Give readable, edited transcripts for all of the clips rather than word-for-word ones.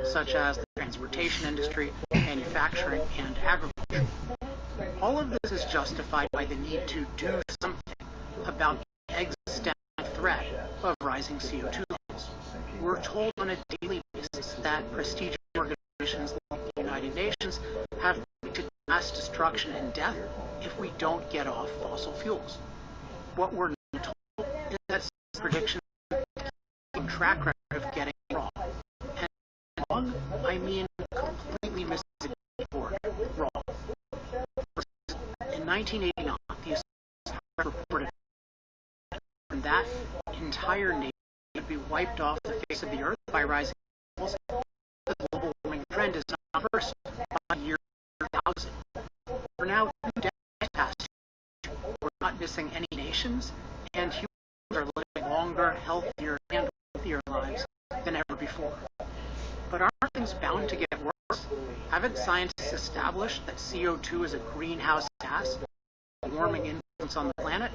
such as the transportation industry, manufacturing, and agriculture. All of this is justified by the need to do something about the existential threat of rising CO2 levels. We're told on a daily basis that prestigious organizations like the United Nations have predicted mass destruction and death if we don't get off fossil fuels. What we're not told is that some predictions have a track record of getting wrong. And wrong, I mean completely misinformed wrong. In 1989, the Associated Press reported that entire nation would be wiped off the face of the earth by rising levels. The global warming trend is not reversed by year 2000. We're now 2 decades past. We're not missing any nations, and humans are living longer, healthier, and wealthier lives than ever before. But aren't things bound to get worse? Haven't scientists established that CO2 is a greenhouse gas, a warming influence on the planet?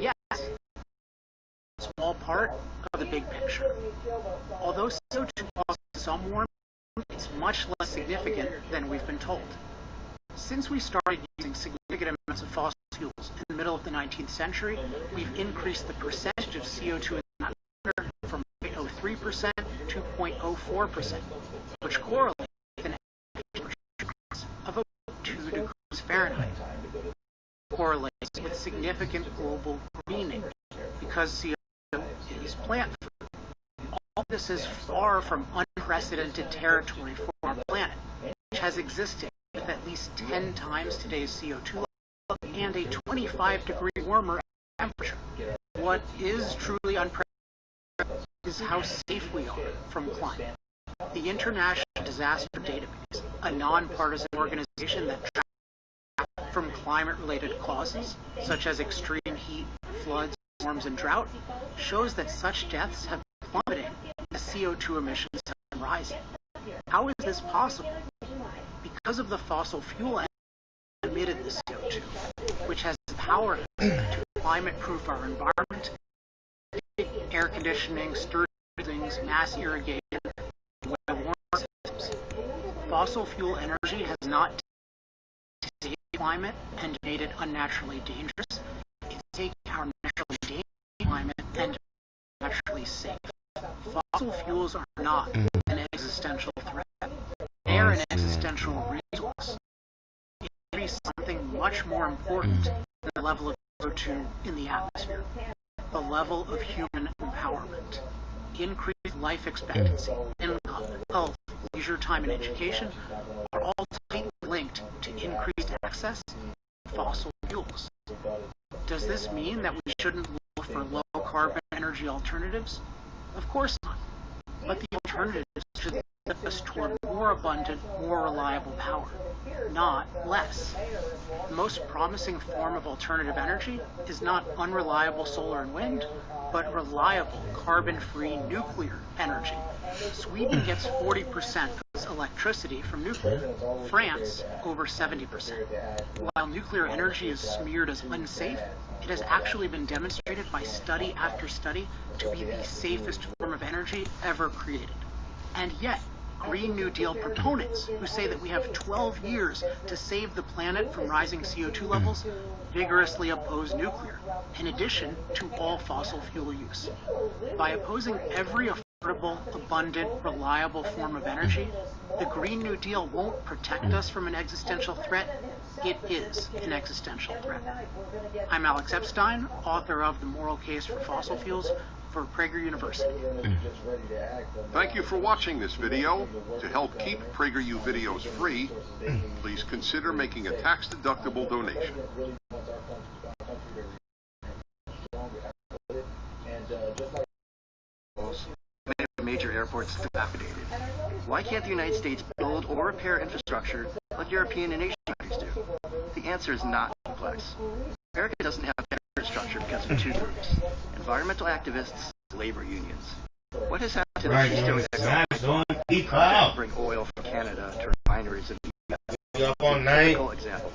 Yes. A small part of the big picture. Although CO2 causes some warming, it's much less significant than we've been told. Since we started using significant amounts of fossil fuels in the middle of the 19th century, we've increased the percentage of CO2 in the atmosphere from 0.03% to 0.04%, which correlates with an average increase of about 2 degrees Fahrenheit. Correlates with significant global greening because CO2 is plant food. All this is far from unprecedented territory for our planet, which has existed with at least 10 times today's CO2 level and a 25-degree warmer temperature. What is truly unprecedented is how safe we are from climate. The International Disaster Database, a nonpartisan organization that tracks from climate-related causes, such as extreme heat, floods, storms, and drought, shows that such deaths have been plummeting as CO2 emissions have been rising. How is this possible? Because of the fossil fuel emitted the CO2, which has the power to climate-proof our environment, air conditioning, sturdy buildings, mass irrigation, and warming systems. Fossil fuel energy has not saved climate and made it unnaturally dangerous. It's taken our naturally dangerous climate and naturally safe. Fossil fuels are not an existential threat. They are an existential resource. It can be something much more important than the level of CO2 in the atmosphere. The level of human empowerment. Increased life expectancy, income, health, leisure time, and education are all tightly linked to increased access to fossil fuels. Does this mean that we shouldn't look for low-carbon energy alternatives? Of course not. But the alternatives should lead us toward more abundant, more reliable power, not less. The most promising form of alternative energy is not unreliable solar and wind, but reliable, carbon-free nuclear energy. Sweden gets 40% of its electricity from nuclear, France over 70%. While nuclear energy is smeared as unsafe, it has actually been demonstrated by study after study to be the safest form of energy ever created. And yet, Green New Deal proponents who say that we have 12 years to save the planet from rising CO2 levels vigorously oppose nuclear, in addition to all fossil fuel use. By opposing every affordable, abundant, reliable form of energy, the Green New Deal won't protect us from an existential threat. It is an existential threat. I'm Alex Epstein, author of The Moral Case for Fossil Fuels, for Prager University. Thank you for watching this video. To help keep PragerU videos free, please consider making a tax-deductible donation. Major airports dilapidated. Why can't the United States build or repair infrastructure like European and Asian countries do? The answer is not complex. America doesn't have better infrastructure because of two groups: environmental activists and labor unions. What has happened to the Keystone XL to bring oil from Canada to refineries in the U.S. is a typical example.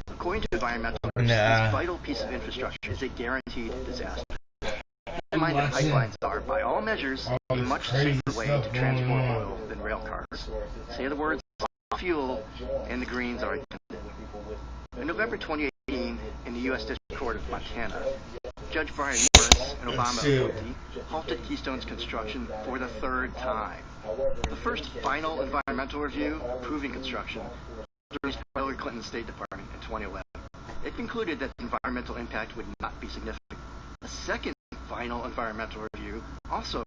According to environmental groups, this vital piece of infrastructure is a guaranteed disaster. Keep in mind that pipelines are, by all measures, a much safer way to transport oil than rail cars. Say the words fuel, and the Greens are attended. In November 2018, in the U.S. District Court of Montana, Judge Brian Morris, an Obama appointee, halted Keystone's construction for the third time. The first final environmental review approving construction was by Hillary Clinton's State Department in 2011. It concluded that the environmental impact would not be significant. The second final environmental review also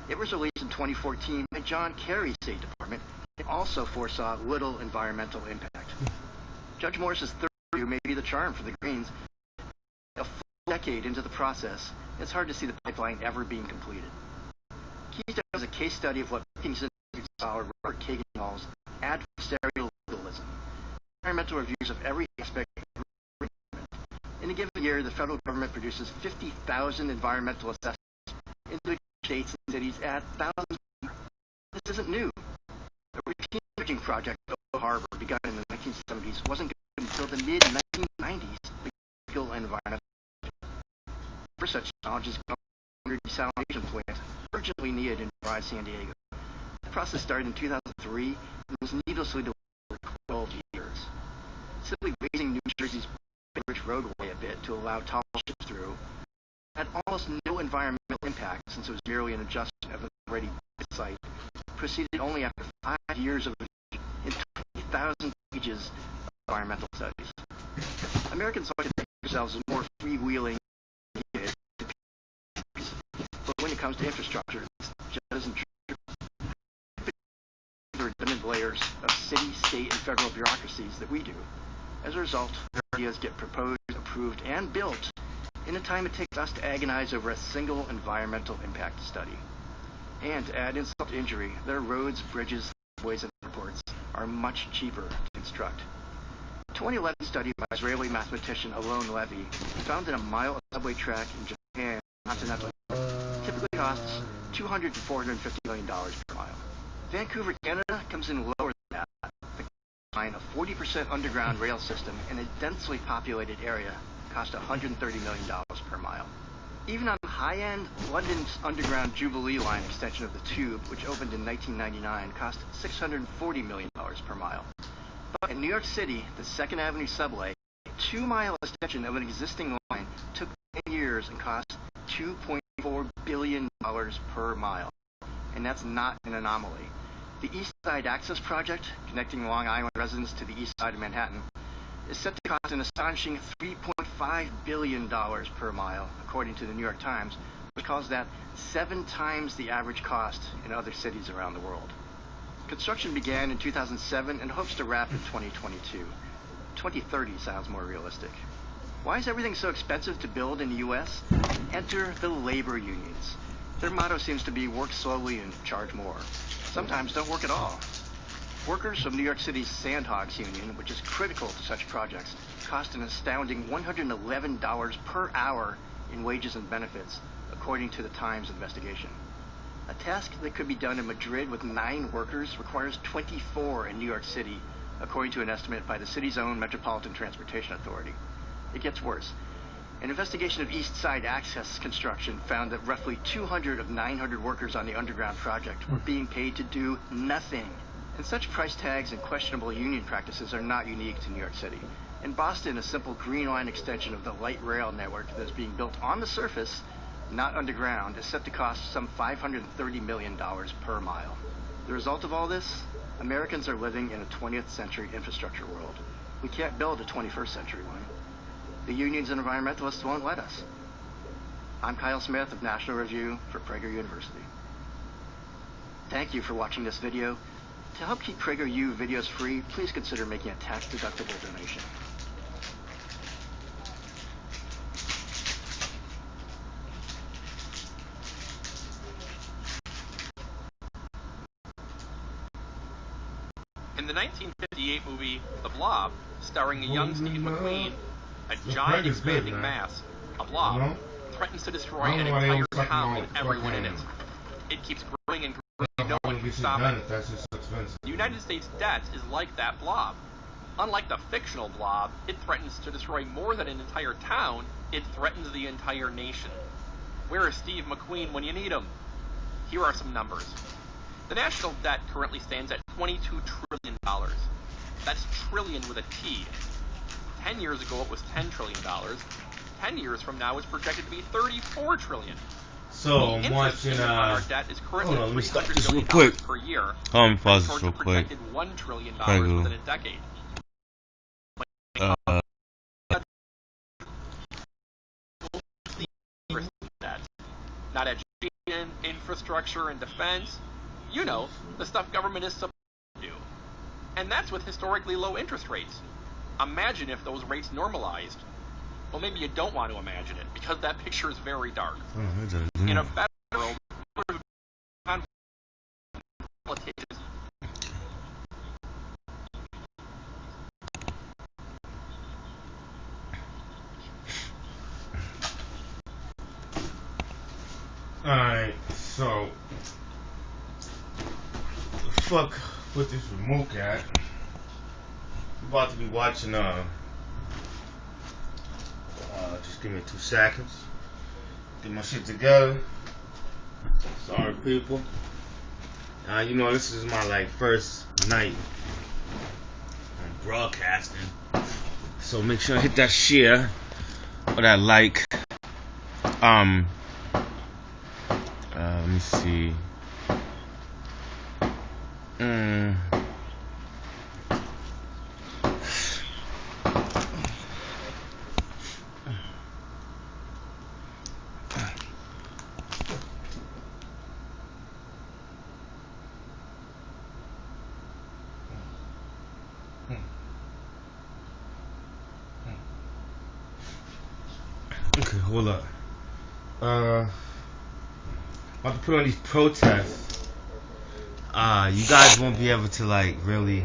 it was released in 2014 by John Kerry's State Department. It also foresaw little environmental impact. Judge Morris's third review may be the charm for the Greens. A full decade into the process, it's hard to see the pipeline ever being completed. Keystone is a case study of what Parkinson's scholar Robert Kagan calls adversarial legalism. Environmental reviews of every aspect of the environment. In a given year, the federal government produces 50,000 environmental assessments. Individual states and cities add thousands more. This isn't new. The routine dredging project at Oak Harbor, begun in the 1970s, wasn't good until the mid-1990s. Legal and environmental. For such challenges, desalination plants urgently needed in dry San Diego. The process started in 2003 and was needlessly delayed for 12 years. Simply raising New Jersey's rich roadway a bit to allow tall ships through had almost no environmental impact since it was merely an adjustment of an already built site, proceeded only after 5 years of and 20,000 pages of environmental studies. Americans like to think of themselves as more freewheeling, but when it comes to infrastructure, it just isn't true. The redundant layers of city, state, and federal bureaucracies that we do. As a result, ideas get proposed, approved, and built in the time it takes us to agonize over a single environmental impact study. And to add insult to injury, their roads, bridges, subways, and airports are much cheaper to construct. A 2011 study by Israeli mathematician Alon Levy found that a mile of subway track in Japan continental typically costs $200 to $450 million per mile. Vancouver, Canada comes in lower than that. The line of 40% underground rail system in a densely populated area cost $130 million per mile. Even on the high-end, London's underground Jubilee line extension of the Tube, which opened in 1999, cost $640 million per mile. But in New York City, the 2nd Avenue subway, a 2-mile extension of an existing line, took 10 years and cost $2.4 billion per mile. And that's not an anomaly. The East Side Access Project, connecting Long Island residents to the east side of Manhattan, is set to cost an astonishing $3.5 billion per mile, according to the New York Times, which calls that 7 times the average cost in other cities around the world. Construction began in 2007 and hopes to wrap in 2022. 2030 sounds more realistic. Why is everything so expensive to build in the U.S.? Enter the labor unions. Their motto seems to be work slowly and charge more. Sometimes don't work at all. Workers from New York City's Sandhogs Union, which is critical to such projects, cost an astounding $111 per hour in wages and benefits, according to the Times investigation. A task that could be done in Madrid with 9 workers requires 24 in New York City, according to an estimate by the city's own Metropolitan Transportation Authority. It gets worse. An investigation of East Side Access construction found that roughly 200 of 900 workers on the underground project were being paid to do nothing. And such price tags and questionable union practices are not unique to New York City. In Boston, a simple Green Line extension of the light rail network that is being built on the surface, not underground, is set to cost some $530 million per mile. The result of all this? Americans are living in a 20th century infrastructure world. We can't build a 21st century one. The unions and environmentalists won't let us. I'm Kyle Smith of National Review for Prager University. Thank you for watching this video. To help keep PragerU videos free, please consider making a tax-deductible donation. In the 1958 movie The Blob, starring a young Steve McQueen, a giant expanding mass, a blob, threatens to destroy an entire town and everyone in it. It keeps growing and growing, no one can stop it. The United States debt is like that blob. Unlike the fictional blob, it threatens to destroy more than an entire town, it threatens the entire nation. Where is Steve McQueen when you need him? Here are some numbers. The national debt currently stands at $22 trillion. That's trillion with a T. 10 years ago it was $10 trillion. 10 years from now it's projected to be $34 trillion. So the I'm interest watching payment on our debt is currently hold on, let me stop $300 this real billion quick. per year. Let me pause this towards real a quick. projected $1 trillion Thank you. within a decade. Not education, infrastructure, and defense. You know, the stuff government is supposed to do. And that's with historically low interest rates. Imagine if those rates normalized. Well, maybe you don't want to imagine it, because that picture is very dark. In a better world, politicians. Alright, so the fuck with this remote at? I'm about to be watching just give me 2 seconds. Get my shit together. Sorry people. You know this is my first night on broadcasting. So make sure I hit that share or that like. Let me see. Okay, hold up. I'm about to put on these protests. You guys won't be able to really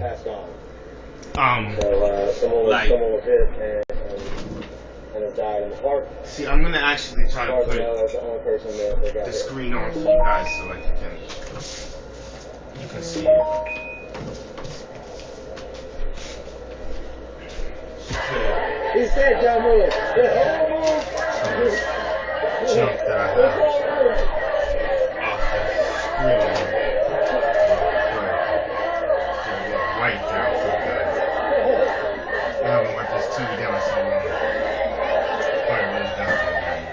see, I'm gonna actually try to put the screen on for you guys so you can see it. He said, "Don't move." Jump that I have off the screen. Right down for you guys. I haven't let this TV down so long. Probably really down for you guys.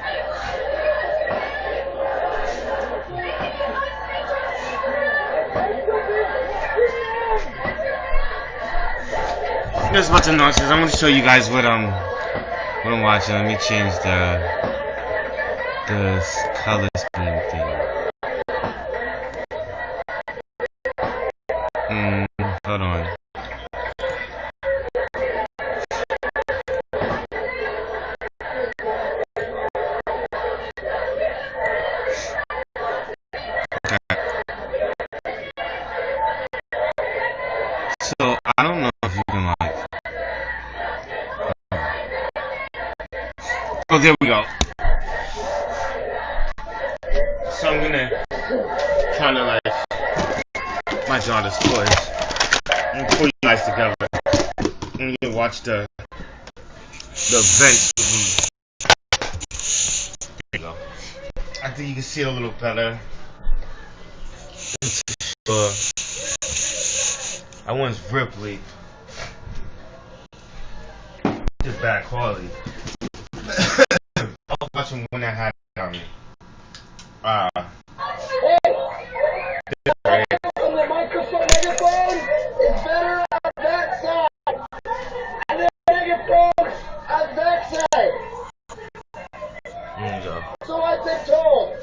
There's a bunch of nonsense. I'm going to show you guys what I'm watching. Let me change the color scheme thing. Hold on. So I don't know if you can oh, there we go. So I'm gonna kind of my daughter's toys and pull you guys together and you can watch the event. There you go. I think you can see it a little better. I want Ripley. Just bad quality. I was watching when I had it on me. The microphone is better on that side, and the megaphone on that side. There you go. So I've been told.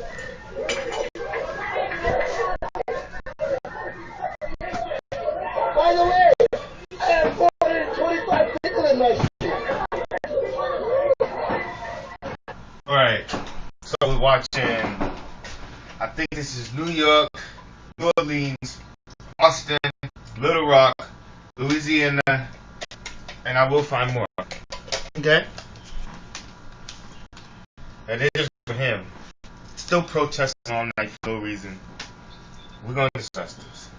By the way, I have 425 people in my street. Alright, so we're watching, I think this is New York, New Orleans, Austin, Little Rock, Louisiana, and I will find more. Okay? And it is for him. Still protesting all night for no reason. We're going to discuss this.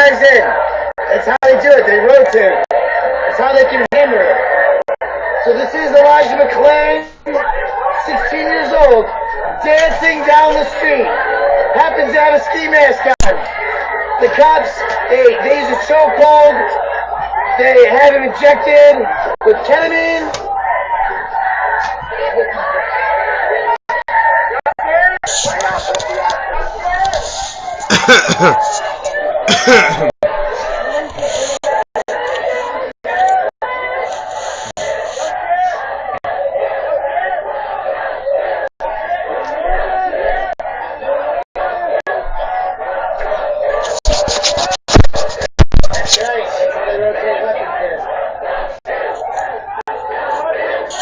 guys in. That's how they do it. They rotate. That's how they can hammer it. So this is Elijah McClain, 16 years old, dancing down the street. Happens to have a ski mask on. The cops, they use a chokehold. They have him injected with ketamine.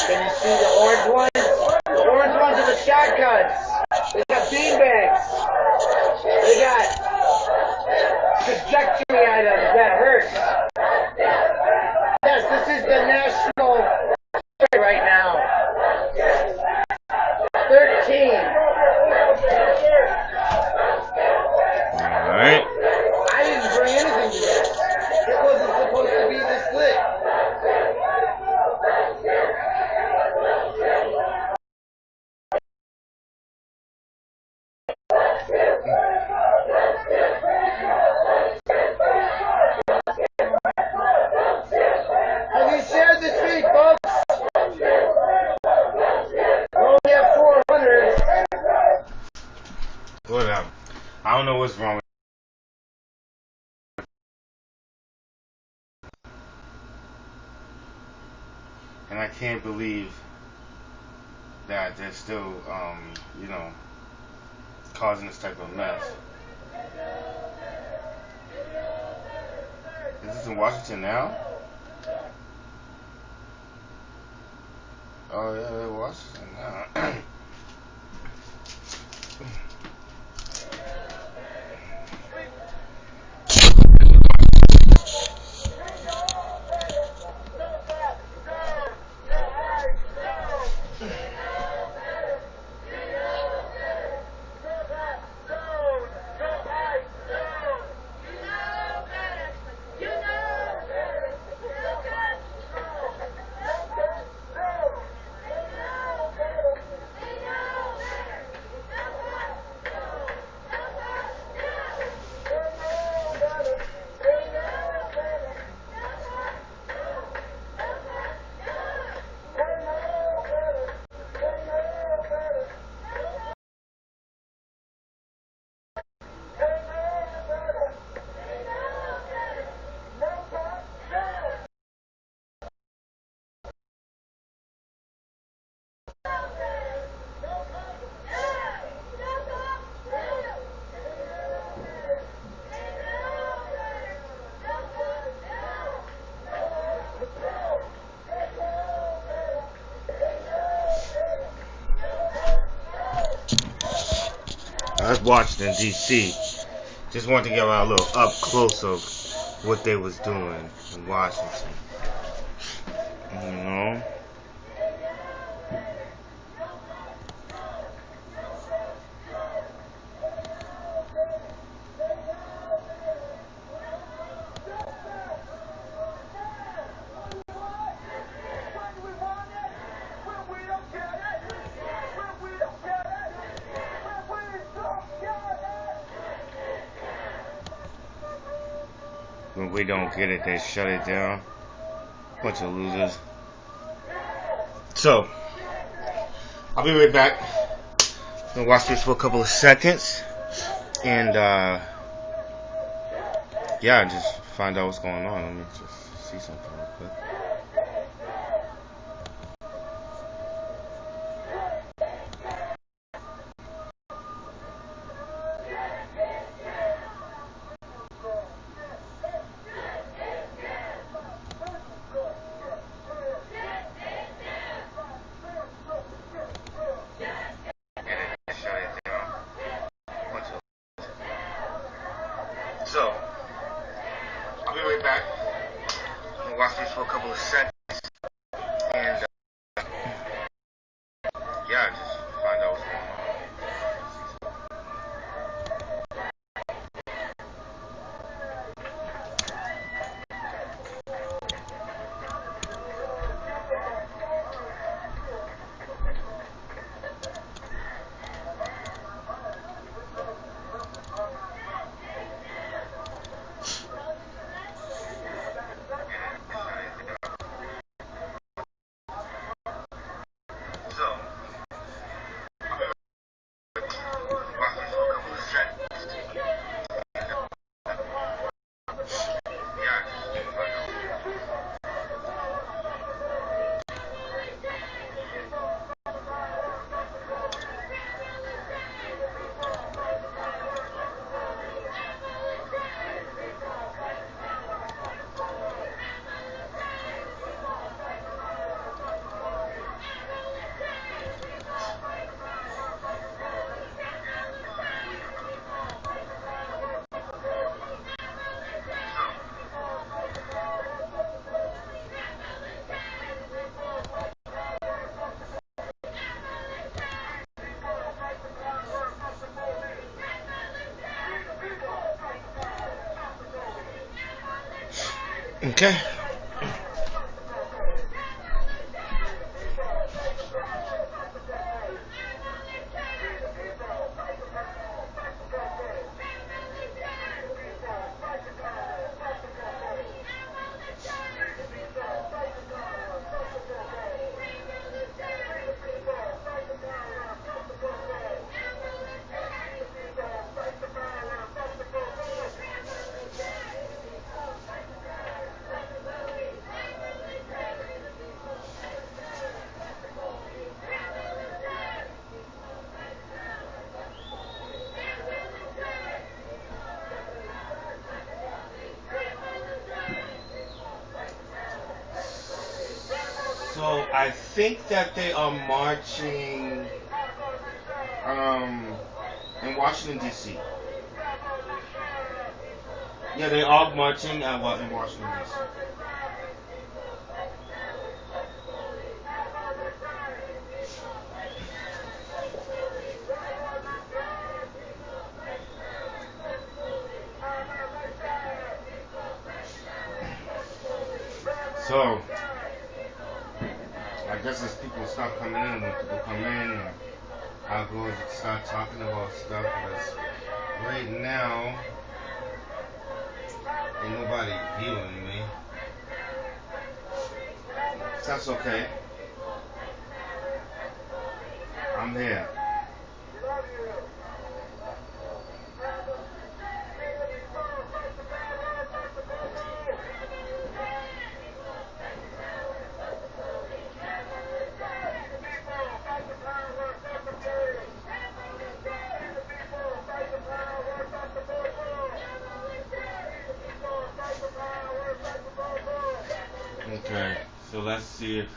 Can you see the orange ones? The orange ones are the shotguns. They got beanbags. They got trajectory items that hurt. Yes, this is the national story right now. 13. Alright. I didn't bring anything to this. It wasn't supposed to be this lit. Have you shared this week, folks? We only have 400. Whatever. I don't know what's wrong with and I can't believe that they're still, you know, causing this type of mess. Is this in Washington now? Oh yeah, they're in Washington now. I was watching in DC. Just wanted to give out a little up close of what they was doing in Washington. You know? When we don't get it, they shut it down. Bunch of losers. So, I'll be right back. I'm gonna watch this for a couple of seconds. And, yeah, just find out what's going on. Let me just see something real quick. So, I'll be right back. I'm gonna watch this for a couple of seconds. And, yeah, just find out what's going on. Okay. So I think that they are marching in Washington D.C. Yeah, they are marching in Washington D.C. So I guess as people start coming in, when people come in, I'll go and start talking about stuff. Because right now, ain't nobody viewing me. That's okay. I'm here. Okay, so let's see if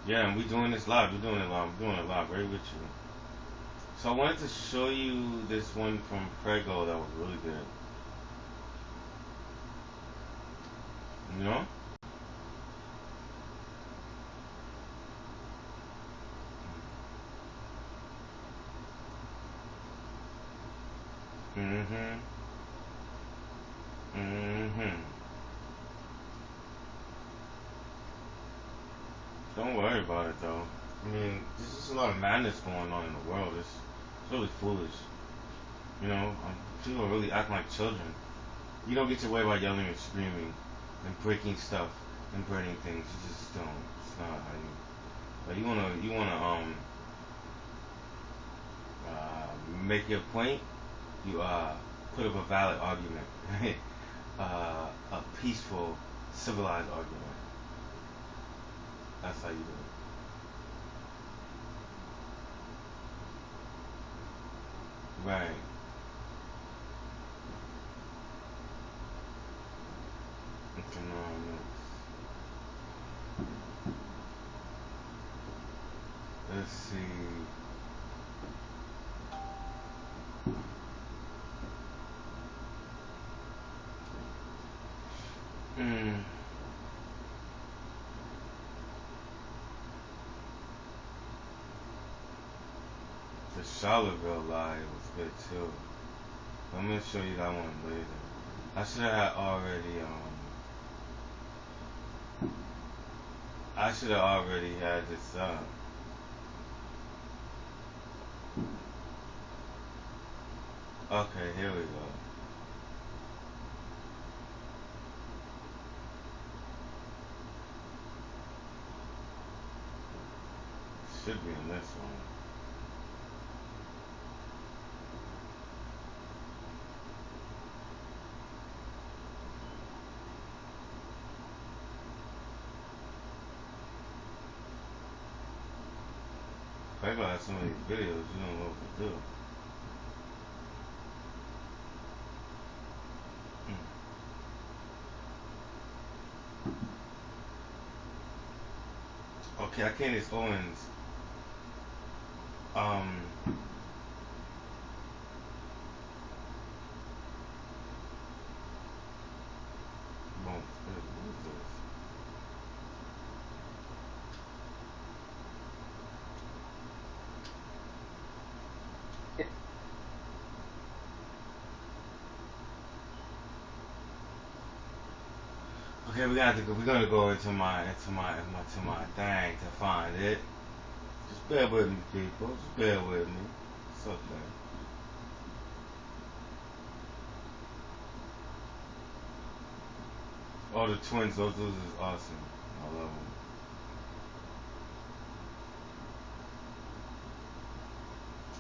yeah, and we doing this live. We're doing it live. I'm doing it live right with you. So I wanted to show you this one from Prego that was really good. You know? Mm-hmm. Mm-hmm. Don't worry about it though. I mean, there's just a lot of madness going on in the world. It's really foolish. You know, people really act like children. You don't get your way by yelling and screaming and breaking stuff and burning things. You just don't. It's not how you. But make your point. You put up a valid argument, a peaceful, civilized argument. That's how you do it. Right. Economics. Let's see. Mm. The Charlottesville lie was good too. I'm gonna show you that one later. I should have already I should have already had this up. Okay, here we go. Should be in this one. I got so many videos, you don't know what to do. Okay, Candace Owens. Um, what is this? Okay, we're gonna go into my thing to find it. Just bear with me, people. Just bear with me. It's okay. Oh, the twins, those dudes is awesome. I love them.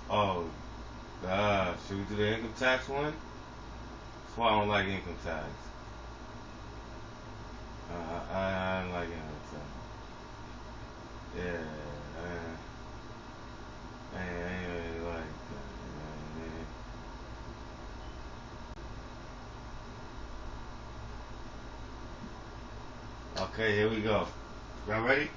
Oh, gosh. Should we do the income tax one? That's why I don't like income tax. I don't like income tax. Yeah, I ain't really like that. Okay, here we go. Y'all ready?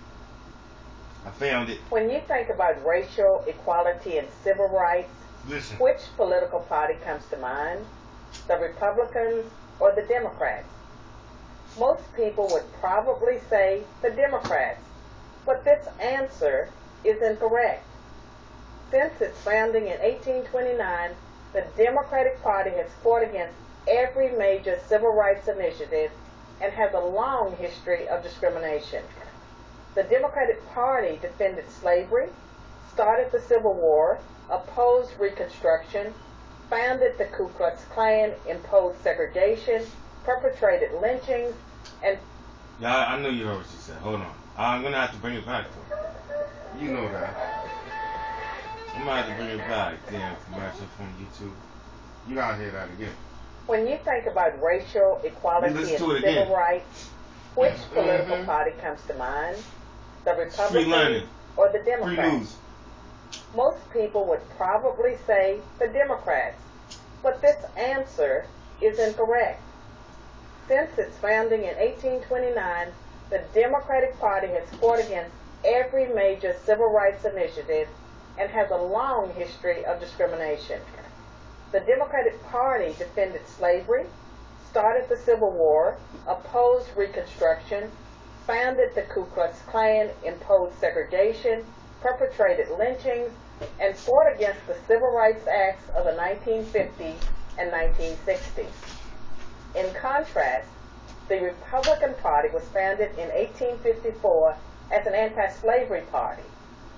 I found it. When you think about racial equality and civil rights, Listen. which political party comes to mind? The Republicans or the Democrats? Most people would probably say the Democrats, but this answer is incorrect. Since its founding in 1829, the Democratic Party has fought against every major civil rights initiative and has a long history of discrimination. The Democratic Party defended slavery, started the Civil War, opposed Reconstruction, founded the Ku Klux Klan, imposed segregation, perpetrated lynchings, and... Yeah, I know you heard what she said. Hold on. I'm going to have to bring it back, though. You know that. I'm going to have to bring it back. Damn, commercial from YouTube. You got to hear that again. When you think about racial equality and civil rights, which political party comes to mind? The Republicans or the Democrats? Most people would probably say the Democrats, but this answer is incorrect. Since its founding in 1829, the Democratic Party has fought against every major civil rights initiative and has a long history of discrimination. The Democratic Party defended slavery, started the Civil War, opposed Reconstruction, founded the Ku Klux Klan, imposed segregation, perpetrated lynchings, and fought against the Civil Rights Acts of the 1950s and 1960s. In contrast, the Republican Party was founded in 1854 as an anti-slavery party.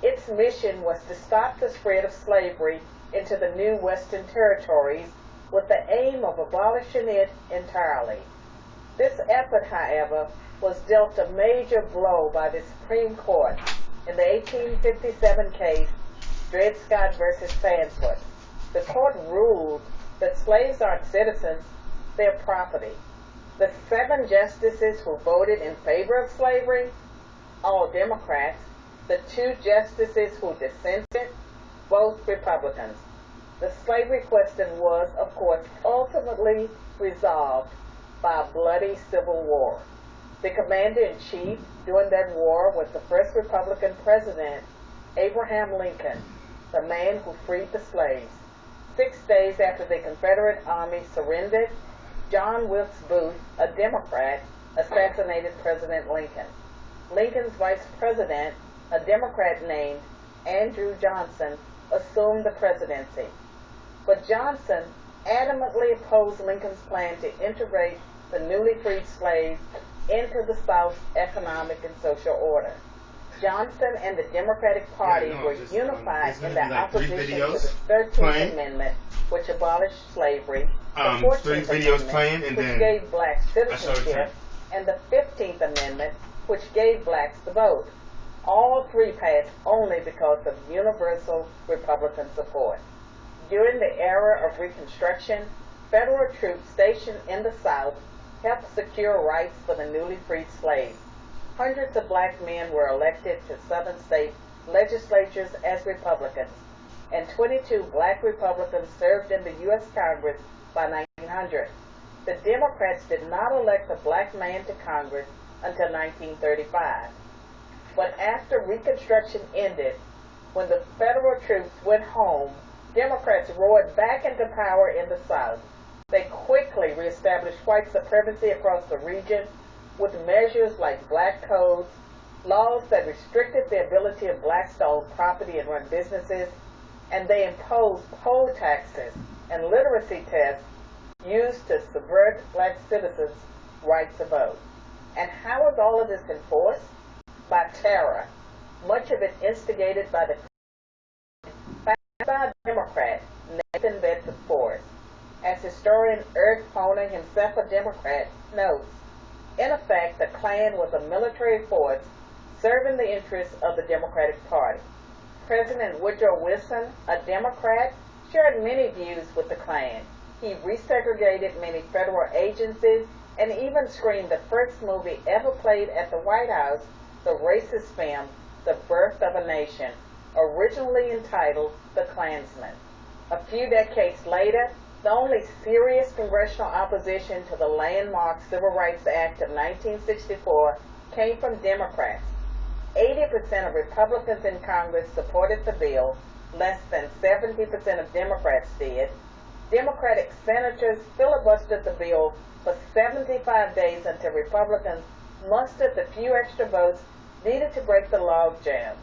Its mission was to stop the spread of slavery into the new Western territories with the aim of abolishing it entirely. This effort, however, was dealt a major blow by the Supreme Court in the 1857 case Dred Scott versus Sanford. The court ruled that slaves aren't citizens, they're property. The 7 justices who voted in favor of slavery, all Democrats. The 2 justices who dissented, both Republicans. The slavery question was, of course, ultimately resolved by a bloody civil war. The commander-in-chief during that war was the first Republican president, Abraham Lincoln, the man who freed the slaves. 6 days after the Confederate Army surrendered, John Wilkes Booth, a Democrat, assassinated President Lincoln. Lincoln's vice president, a Democrat named Andrew Johnson, assumed the presidency. But Johnson adamantly opposed Lincoln's plan to integrate the newly freed slaves into the South's economic and social order. Johnson and the Democratic Party were unified in their opposition to the 13th Amendment, which abolished slavery, the 14th Amendment, which gave blacks citizenship, and the 15th Amendment, which gave blacks the vote. All 3 passed only because of universal Republican support. During the era of Reconstruction, federal troops stationed in the South helped secure rights for the newly freed slaves. Hundreds of black men were elected to Southern state legislatures as Republicans, and 22 black Republicans served in the U.S. Congress by 1900. The Democrats did not elect a black man to Congress until 1935. But after Reconstruction ended, when the federal troops went home, Democrats roared back into power in the South. They quickly reestablished white supremacy across the region with measures like black codes, laws that restricted the ability of blacks to own property and run businesses, and they imposed poll taxes and literacy tests used to subvert black citizens' right to vote. And how is all of this enforced? By terror, much of it instigated by the Democrat Nathan Bedford Forrest. As historian Eric Poner, himself a Democrat, notes, in effect, the Klan was a military force serving the interests of the Democratic Party. President Woodrow Wilson, a Democrat, shared many views with the Klan. He resegregated many federal agencies and even screened the first movie ever played at the White House, the racist film, The Birth of a Nation, originally entitled The Klansman. A few decades later, the only serious congressional opposition to the landmark Civil Rights Act of 1964 came from Democrats. 80% of Republicans in Congress supported the bill, less than 70% of Democrats did. Democratic senators filibustered the bill for 75 days until Republicans mustered the few extra votes needed to break the logjam.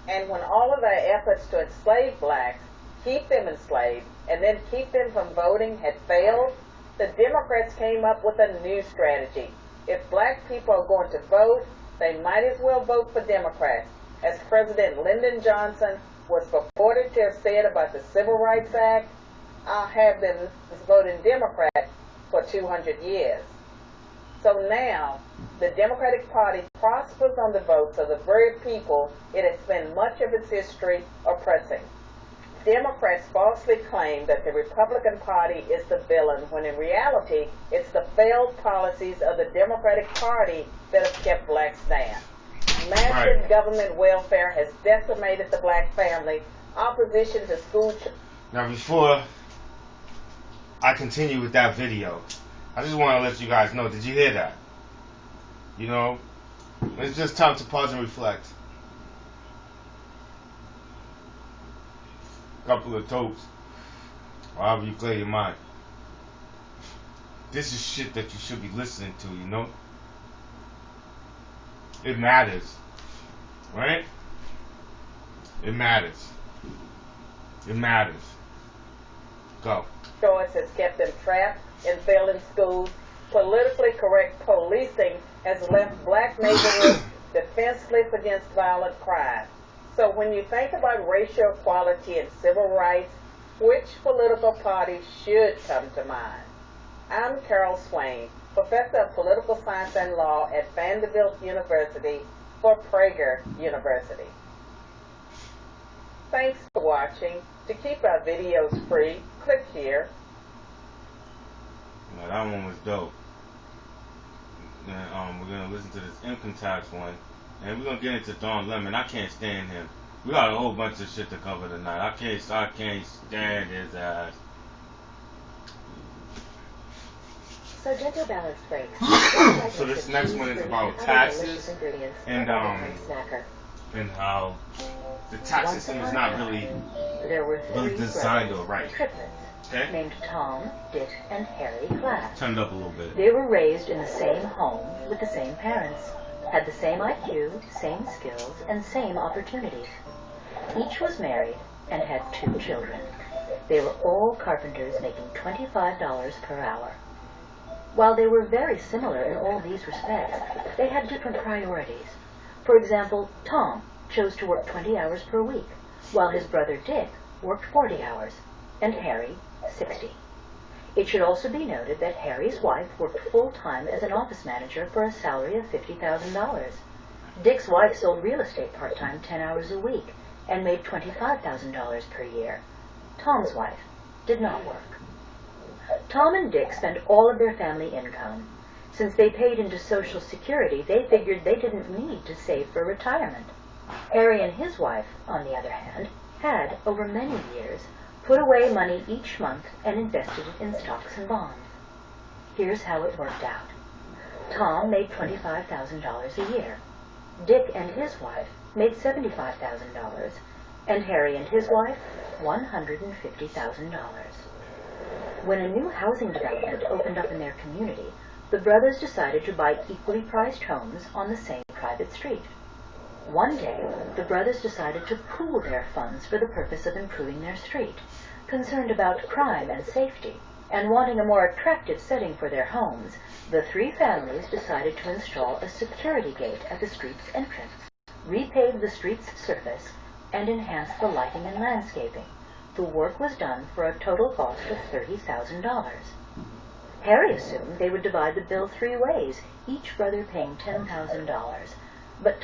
And when all of our efforts to enslave blacks, keep them enslaved, and then keep them from voting had failed, the Democrats came up with a new strategy. If black people are going to vote, they might as well vote for Democrats. As President Lyndon Johnson was purported to have said about the Civil Rights Act, I'll have them voting Democrat for 200 years. So now, the Democratic Party prospers on the votes of the very people it has spent much of its history oppressing. Democrats falsely claim that the Republican Party is the villain, when in reality, it's the failed policies of the Democratic Party that have kept blacks down. Massive government welfare has decimated the black family. Opposition to school... Now, before I continue with that video, I just want to let you guys know, did you hear that? You know, it's just time to pause and reflect. Couple of tokes, or however you play your mind. This is shit that you should be listening to, you know? It matters, right? It matters. It matters. Go. Choice has kept them trapped in failing schools. Politically correct policing has left black neighborhoods defenseless against violent crime. So when you think about racial equality and civil rights, which political party should come to mind? I'm Carol Swain, Professor of Political Science and Law at Vanderbilt University for Prager University. Thanks for watching. To keep our videos free, click here. Well, that one was dope. Then we're gonna listen to this income tax one, and we're gonna get into Don Lemon. I can't stand him. We got a whole bunch of shit to cover tonight. I can't stand his ass. So gentle balance breaks. So this next one is about taxes and how the tax system is not really designed or right. Okay? Named Tom, Dick, and Harry Clapp. Turned up a little bit. They were raised in the same home with the same parents, had the same IQ, same skills, and same opportunities. Each was married and had 2 children. They were all carpenters making $25 per hour. While they were very similar in all these respects, they had different priorities. For example, Tom chose to work 20 hours per week, while his brother Dick worked 40 hours, and Harry 60. It should also be noted that Harry's wife worked full-time as an office manager for a salary of $50,000. Dick's wife sold real estate part-time 10 hours a week and made $25,000 per year. Tom's wife did not work. Tom and Dick spent all of their family income. Since they paid into Social Security, they figured they didn't need to save for retirement. Harry and his wife, on the other hand, had, over many years, put away money each month and invested it in stocks and bonds. Here's how it worked out. Tom made $25,000 a year. Dick and his wife made $75,000, and Harry and his wife $150,000. When a new housing development opened up in their community, the brothers decided to buy equally priced homes on the same private street. One day, the brothers decided to pool their funds for the purpose of improving their street, concerned about crime and safety, and wanting a more attractive setting for their homes, the three families decided to install a security gate at the street's entrance, repave the street's surface, and enhance the lighting and landscaping. The work was done for a total cost of $30,000. Harry assumed they would divide the bill 3 ways, each brother paying $10,000.